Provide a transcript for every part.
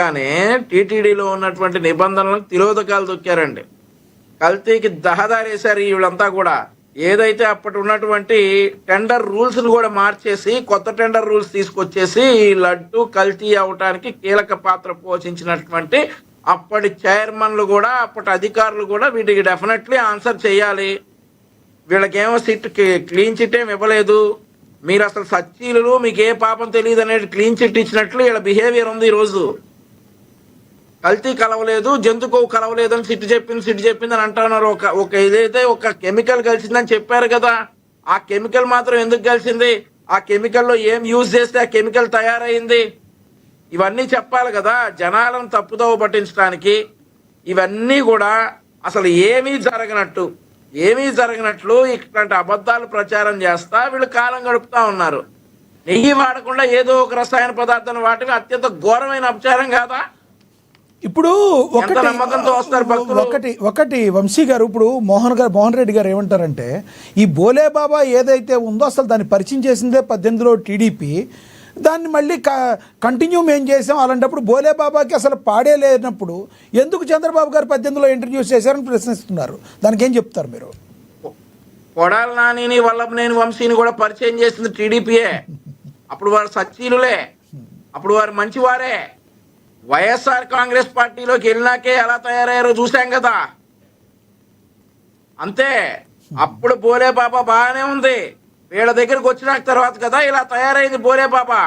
కానీ టీటీడీలో ఉన్నటువంటి నిబంధనలకు తిరోధకాలు తొక్కారండి. కల్తీకి దహదారేశారు వీళ్ళంతా కూడా. ఏదైతే అప్పటి ఉన్నటువంటి టెండర్ రూల్స్ ను కూడా మార్చేసి కొత్త టెండర్ రూల్స్ తీసుకొచ్చేసి ఈ లడ్డు కల్తీ అవటానికి కీలక పాత్ర పోషించినటువంటి అప్పటి చైర్మన్లు కూడా అప్పటి అధికారులు కూడా వీటికి డెఫినెట్లీ ఆన్సర్ చేయాలి. వీళ్ళకేమో క్లీన్ చిట్ ఏమి ఇవ్వలేదు. మీరు అసలు సచ్చీలు మీకు ఏ పాపం తెలియదు అనేది క్లీన్ చిట్ ఇచ్చినట్లు వీళ్ళ బిహేవియర్ ఉంది. ఈరోజు కల్తీ కలవలేదు, జంతుకోవు కలవలేదు అని సిట్ చెప్పింది అని అంటున్నారు. ఒక ఏదైతే ఒక కెమికల్ కలిసిందని చెప్పారు కదా, ఆ కెమికల్ మాత్రం ఎందుకు కలిసింది, ఆ కెమికల్లో ఏం యూజ్ చేస్తే ఆ కెమికల్ తయారైంది, ఇవన్నీ చెప్పాలి కదా జనాలను తప్పుదోవ పట్టించడానికి. ఇవన్నీ కూడా అసలు ఏమీ జరగనట్లు ఇట్లాంటి అబద్ధాలు ప్రచారం చేస్తా వీళ్ళు కాలం గడుపుతా ఉన్నారు. నెయ్యి వాడకుండా ఏదో ఒక రసాయన పదార్థాన్ని వాడటం అత్యంత ఘోరమైన అపచారం కాదా? ఇప్పుడు ఒకటి వంశీ గారు, ఇప్పుడు మోహన్ రెడ్డి గారు ఏమంటారంటే ఈ బోలే బాబా ఏదైతే ఉందో అసలు దాన్ని పరిచయం చేసిందే 18లో టీడీపీ, దాన్ని మళ్ళీ కంటిన్యూ మేము చేసాం. అలాంటప్పుడు బోలే బాబాకి అసలు పాడే లేనప్పుడు ఎందుకు చంద్రబాబు గారు 18లో ఇంట్రడ్యూస్ చేశారని ప్రశ్నిస్తున్నారు. దానికి ఏం చెప్తారు మీరు? కొడాల నానిని వల్లభనేని వంశీని కూడా పరిచయం చేసింది టీడీపీయే. అప్పుడు వారు సచ్చీలులే, అప్పుడు వారు మంచివారే. వైఎస్ఆర్ కాంగ్రెస్ పార్టీలోకి వెళ్ళినాకే ఎలా తయారయ్యారో చూసాం కదా. అంతే, అప్పుడు బోలే బాబా బాగానే ఉంది, వీళ్ళ దగ్గరకు వచ్చిన తర్వాత కదా ఇలా తయారైంది బోలే బాబా.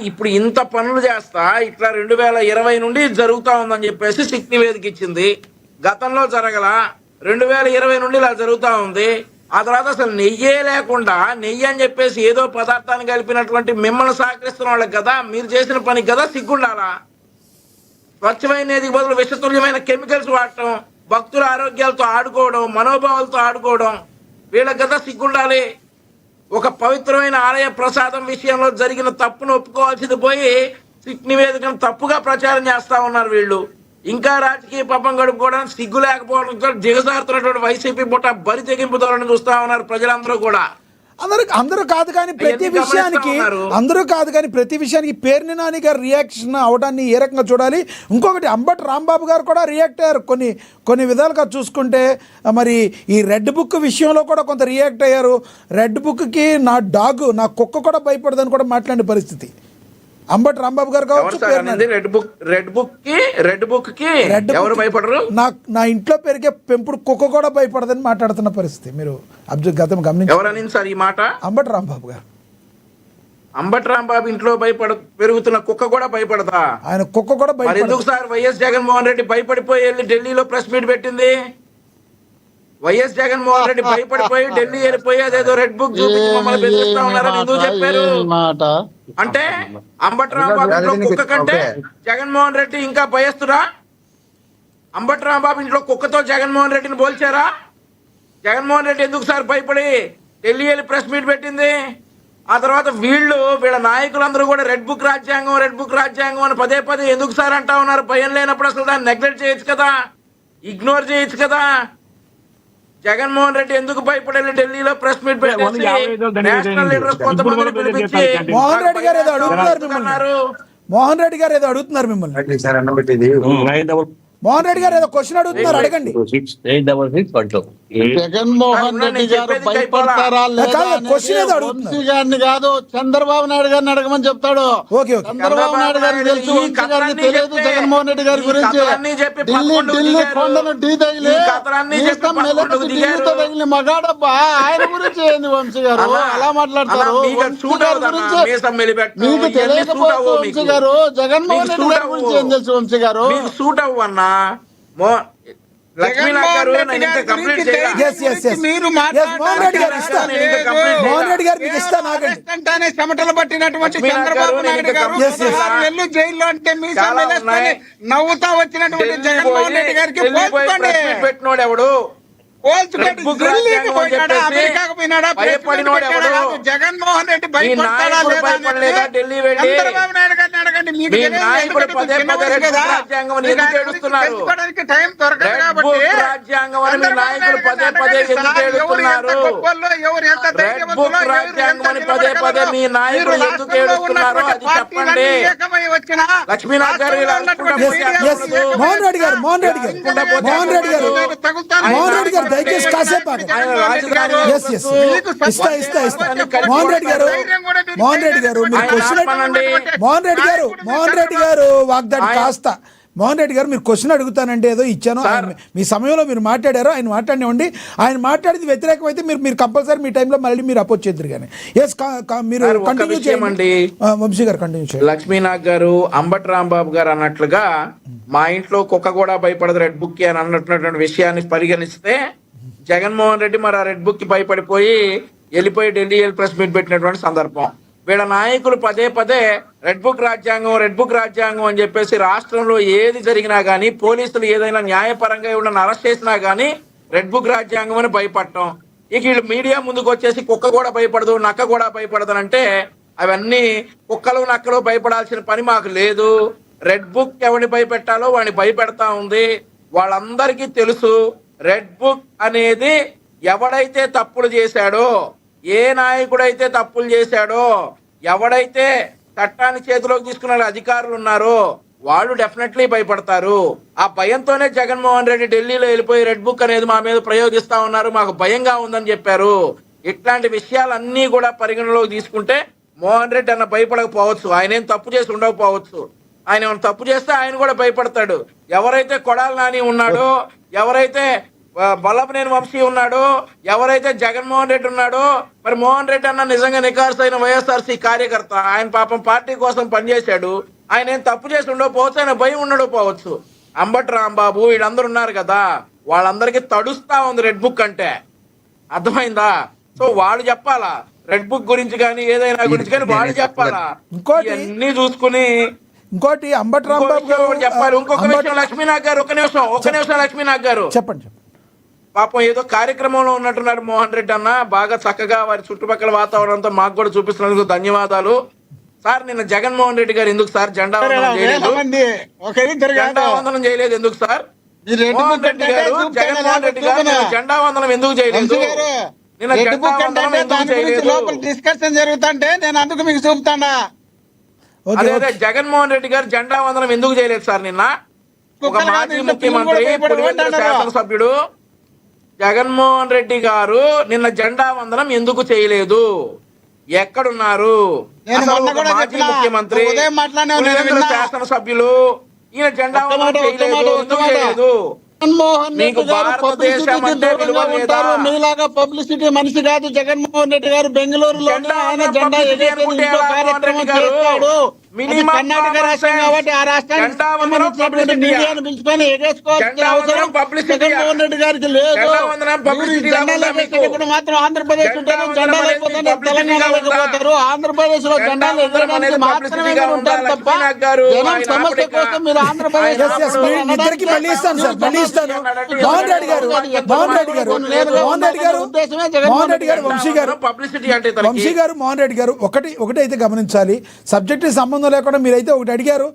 ఇప్పుడు ఇంత పనులు చేస్తా ఇట్లా 2020 నుండి జరుగుతా ఉందని చెప్పేసి సిక్ నివేదిక ఇచ్చింది. గతంలో జరగల, 2020 నుండి ఇలా జరుగుతా ఉంది. ఆ తర్వాత అసలు నెయ్యే లేకుండా నెయ్యి అని చెప్పేసి ఏదో పదార్థాన్ని కలిపినటువంటి మిమ్మల్ని సహకరిస్తున్న వాళ్ళకి కదా మీరు చేసిన పని కదా సిగ్గుండాలా? స్వచ్ఛమైన నెయ్యికి బదులు విషతుల్యమైన కెమికల్స్ వాడటం, భక్తుల ఆరోగ్యాలతో ఆడుకోవడం, మనోభావాలతో ఆడుకోవడం, వీళ్ళకి కదా సిగ్గుండాలి. ఒక పవిత్రమైన ఆలయ ప్రసాదం విషయంలో జరిగిన తప్పును ఒప్పుకోవాల్సింది పోయి సిక్ నివేదికను తప్పుగా ప్రచారం చేస్తా ఉన్నారు వీళ్ళు. ఇంకా రాజకీయ పబ్బం గడుపుకోవడానికి సిగ్గు లేకపోవడంతో దిగజారుతున్నటువంటి వైసీపీ పుట్ట బరి తెగింపు ధోరణి చూస్తా ఉన్నారు ప్రజలందరూ కూడా. అందరూ కాదు కానీ ప్రతి విషయానికి పేర్ని నాని గారు రియాక్షన్ అవడాన్ని ఏ రకంగా చూడాలి? ఇంకొకటి అంబటి రాంబాబు గారు కూడా రియాక్ట్ అయ్యారు కొన్ని విధాలుగా చూసుకుంటే. మరి ఈ రెడ్ బుక్ విషయంలో కూడా కొంత రియాక్ట్ అయ్యారు. రెడ్ బుక్కి నా కుక్క కూడా భయపడదని కూడా మాట్లాడే పరిస్థితి అంబటి రాంబాబు గారు కావచ్చు. రెడ్ బుక్ కి ఎవరు భయపడరు? నా ఇంట్లో పెరిగే పెంపుడు కుక్క కూడా భయపడదని మాట్లాడుతున్న పరిస్థితి మీరు గతం గమనించారు. ఎవరని సార్ ఈ మాట? అంబటి రాంబాబు గారు. అంబటి రాంబాబు ఇంట్లో పెరుగుతున్న కుక్క కూడా భయపడదా? ఆయన కుక్క కూడా భయపడదు. ఎందుకు సార్ వైఎస్ జగన్మోహన్ రెడ్డి భయపడిపోయి వెళ్ళి ఢిల్లీలో ప్రెస్ మీట్ పెట్టింది? వైఎస్ జగన్మోహన్ రెడ్డి భయపడిపోయి ఢిల్లీ వెళ్ళిపోయి అదేదో రెడ్ బుక్ చూపించి మమ్మల్ని బెదిరిస్తా ఉన్నారని ఎందుకు చెప్పారు? అంటే అంబటి రాంబాబు ఇంట్లో కుక్క కంటే జగన్మోహన్ రెడ్డి ఇంకా భయస్తురా? అంబటి రాంబాబు ఇంట్లో కుక్కతో జగన్మోహన్ రెడ్డిని పోల్చారా? జగన్మోహన్ రెడ్డి ఎందుకు సార్ భయపడి ఢిల్లీ వెళ్ళి ప్రెస్ మీట్ పెట్టింది? ఆ తర్వాత వీళ్ళ నాయకులందరూ కూడా రెడ్ బుక్ రాజ్యాంగం అని పదే ఎందుకు సార్ అంటా ఉన్నారు? భయం లేనప్పుడు అసలు దాన్ని నెగ్లెక్ట్ చేయొచ్చు కదా, ఇగ్నోర్ చేయొచ్చు కదా. జగన్మోహన్ రెడ్డి ఎందుకు భయపడాలి? ఢిల్లీలో ప్రెస్ మీట్ పెట్టేసి నేషనల్ లీడర్స్ కొంతమందిని పిలిపించి మోహన్ రెడ్డి గారు ఏదో అడుగుతున్నారు మిమ్మల్ని. మోహన్ రెడ్డి గారు ఏదో క్వశ్చన్ అడుగుతున్నారు, అడగండి. జగన్మోహన్ రెడ్డి గారు భయపడతారా లేదా వంశీ గారిని కాదు చంద్రబాబు నాయుడు గారిని అడగమని చెప్తాడు. చంద్రబాబు నాయుడు గారికి తెలుసు, వంశీ గారికి తెలియదు జగన్మోహన్ రెడ్డి గారి గురించి. ఢిల్లీ కొండను ఢీ తగిలి తగిలి మగాడబ్బా, ఆయన గురించి ఏంది వంశీ గారు అలా మాట్లాడతారు? మీకు తెలియకపోవచ్చు వంశీ గారు, జగన్మోహన్ రెడ్డి గారి గురించి ఏం తెలుసు వంశీ గారు? మోహన్ రెడ్డి గారు చెమటలు పట్టినటువంటి చంద్రబాబు నాయుడు గారు జైల్లో అంటే మీ నవ్వుతా వచ్చినటువంటి జగన్మోహన్ రెడ్డి గారికి పెట్టినోడు ఎవడు? పోల్చుకోండి. రెడ్ బుక్ ఢిల్లీకి రాజ్యాంగం అని పోయినాడా, చెప్పేసి అమెరికాకు పోయినాడా, భయపడినోడు పెట్టాడా ఎవడు? కాదు. జగన్మోహన్ రెడ్డి మీ భయపడతాడా నాయకుడు లేదా భయపడలేదా అనేది ఢిల్లీ వెళ్ళి? చంద్రబాబు నాయుడు గారిని అడగండి. మీకు మీ తెలియదు, నాయకుడు ఎందుకంటే పదే చిన్న పదే వయసు రెడ్ కదా. బుక్ రాజ్యాంగం అని మీకు ఎందుకు ఆయన గురించి ఏడుస్తున్నారు? తెలుసుకోవడానికి టైం దొరకదు రెడ్ కాబట్టి బుక్ రాజ్యాంగం అని మీ చంద్రబాబు నాయకులు నాయుడు పదే గారిని పదే అడగండి ఎందుకు సార్. ఎవరు ఎంత ఏడుస్తున్నారు? గొప్పోళ్ళో, ఎవరు ఎంత రెడ్ ధైర్యవంతులో, బుక్ ఎవరు రాజ్యాంగం ఎంత అని పదే పదే మీ నాయకులు మీరు ఎందుకు రాష్ట్రంలో ఏడుస్తున్నారో ఉన్నటువంటి అది చెప్పండి. పార్టీలన్నీ ఏకమై వచ్చిన లక్ష్మీనాథ్ గారు ఇలా రాష్ట్రంలో అనుకుంటా ఉన్నటువంటి పోతే మీడియా ఉండదు. మోహన్ రెడ్డి గారు, మోహన్ రెడ్డి గారు, మోహన్ రెడ్డి గారు, మోహన్ రెడ్డి గారు దయచేసి కాసేపు ఆగండి. ఆయన రాజధాని ఎస్ ఎస్ ఇస్తా మోహన్ రెడ్డి గారు, మోహన్ రెడ్డి గారు మీరు ఆయన క్వశ్చన్ ఆపనండి. మోహన్ రెడ్డి గారు వాగ్దాడి కాస్త మోహన్ రెడ్డి గారు మీరు క్వశ్చన్ అడుగుతానంటే ఏదో ఇచ్చాను మీ సమయంలో మీరు మాట్లాడారు, ఆయన మాట్లాడినివ్వండి. ఆయన మాట్లాడేది వ్యతిరేకమైతే మీరు కంపల్సరీ మీ టైంలో మళ్ళీ మీరు అపోజ్ చేద్దరు కానీ ఎస్ మీరు సార్, ఒక కంటిన్యూ విషయం చేయండి. అండి. వంశీ గారు కంటిన్యూ చేయండి. లక్ష్మీనాథ్ గారు, అంబటి రాంబాబు గారు అన్నట్లుగా మా ఇంట్లో కుక్క కూడా భయపడదు రెడ్ బుక్ కి అని అన్నటువంటి విషయాన్ని పరిగణిస్తే జగన్మోహన్ రెడ్డి మరి ఆ రెడ్ బుక్ కి భయపడిపోయి వెళ్ళిపోయి ఢిల్లీ ప్రెస్ మీట్ పెట్టినటువంటి సందర్భం. వీళ్ళ నాయకులు పదే పదే రెడ్ బుక్ రాజ్యాంగం అని చెప్పేసి రాష్ట్రంలో ఏది జరిగినా గానీ, పోలీసులు ఏదైనా న్యాయపరంగా ఎవరైనా అరెస్ట్ చేసినా గానీ రెడ్ బుక్ రాజ్యాంగం అని భయపడటం. ఇక వీళ్ళు మీడియా ముందుకు వచ్చేసి కుక్క కూడా భయపడదు, నక్క కూడా భయపడదు అంటే అవన్నీ కుక్కలు నక్కలు భయపడాల్సిన పని మాకు లేదు. రెడ్ బుక్ ఎవరిని భయపెట్టాలో వాడిని భయపెడతా ఉంది. వాళ్ళందరికీ తెలుసు రెడ్ బుక్ అనేది ఎవడైతే తప్పులు చేశాడో, ఏ నాయకుడైతే తప్పులు చేశాడో, ఎవడైతే చట్టాన్ని చేతిలోకి తీసుకున్న అధికారులు ఉన్నారో వాళ్ళు డెఫినెట్లీ భయపడతారు. ఆ భయంతోనే జగన్మోహన్ రెడ్డి ఢిల్లీలో వెళ్ళిపోయి రెడ్ బుక్ అనేది మా మీద ప్రయోగిస్తా ఉన్నారు, మాకు భయంగా ఉందని చెప్పారు. ఇట్లాంటి విషయాలన్నీ కూడా పరిగణలోకి తీసుకుంటే మోహన్ రెడ్డి అన్న భయపడకపోవచ్చు, ఆయన ఏం తప్పు చేసి ఉండకపోవచ్చు. ఆయన ఏమైనా తప్పు చేస్తే ఆయన కూడా భయపడతాడు. ఎవరైతే కొడాల నాని ఉన్నాడో, ఎవరైతే వల్లభనేని వంశీ ఉన్నాడో, ఎవరైతే జగన్మోహన్ రెడ్డి ఉన్నాడో, మరి మోహన్ రెడ్డి అన్న నిజంగా నిఖార్సు అయిన వైఎస్ఆర్సీ కార్యకర్త. ఆయన పాపం పార్టీ కోసం పనిచేశాడు. ఆయన ఏం తప్పు చేసి ఉండకపోవచ్చు, ఆయన భయం ఉండకపోవచ్చు. అంబటి రాంబాబు వీళ్ళందరూ ఉన్నారు కదా, వాళ్ళందరికీ తడుస్తా ఉంది రెడ్ బుక్ అంటే. అర్థమైందా? సో వాళ్ళు చెప్పాలా రెడ్ బుక్ గురించి కానీ ఏదైనా గురించి కానీ వాళ్ళు చెప్పాలా. ఇంకోటి అన్ని చూసుకుని ఇంకోటి అంబటి రాంబాబు గారు చెప్పాలి. ఇంకొక విషయం లక్ష్మీనాథ్ గారు, ఒక నిమిషం లక్ష్మీనాథ్ గారు చెప్పండి. పాపం ఏదో కార్యక్రమంలో ఉన్నట్టున్నాడు మోహన్ రెడ్డి అన్న. బాగా చక్కగా వారి చుట్టుపక్కల వాతావరణంతో మాకు కూడా చూపిస్తున్నందుకు ధన్యవాదాలు సార్. నిన్న జగన్మోహన్ రెడ్డి గారు ఎందుకు సార్ జెండా వందనం చేయలేదు? ఎందుకు సార్ మోహన్ రెడ్డి గారు, జగన్మోహన్ రెడ్డి గారు జెండా వందనం ఎందుకు చేయలేదు? నిన్న జెండా వందనం ఎందుకు చేయలేదు? డిస్కషన్ జరుగుతుంటే నేను అందుకు మీకు చూపుతాడా. అదే జగన్మోహన్ రెడ్డి గారు జెండా వందనం ఎందుకు చేయలేదు సార్? నిన్న ఒక మాజీ ముఖ్యమంత్రి, పులివెందుల శాసనసభ్యుడు జగన్మోహన్ రెడ్డి గారు నిన్న జెండా వందనం ఎందుకు చేయలేదు? ఎక్కడున్నారు? మాజీ ముఖ్యమంత్రి, పులివెందుల శాసనసభ్యులు ఈయన జెండా వందనం చేయలేదు. ఎందుకు చేయలేదు? మీకు భారతదేశం అంటే విలువ లేదా? మీలాగా పబ్లిసిటీ మనిషి కాదు జగన్మోహన్ రెడ్డి గారు. బెంగళూరులో ఆయన జెండా ఎగరేసే కార్యక్రమం చేస్తాడు. కర్ణాటక రాష్ట్రం కాబట్టి ఆ రాష్ట్రానికి మీడియాను పిలుచుకొని ఎగేసుకోవాల్సిన అవసరం జగన్మోహన్ రెడ్డి గారికి లేదు. జెండా ఎగరేసేటప్పుడు మాత్రం ఆంధ్రప్రదేశ్ ఉంటారు, జెండా లేకపోతే తెలంగాణ లేకపోతారు. ఆంధ్రప్రదేశ్ లో జెండాలు ఎగరడానికి మాత్రమే మీరు ఉంటారు తప్ప జనం సమస్య కోసం మీరు ఆంధ్రప్రదేశ్ వంశీ గారు, మోహన్ రెడ్డి గారు ఒకటి అయితే గమనించాలి. సబ్జెక్ట్ సంబంధం లేకుండా మీరైతే ఒకటి అడిగారు.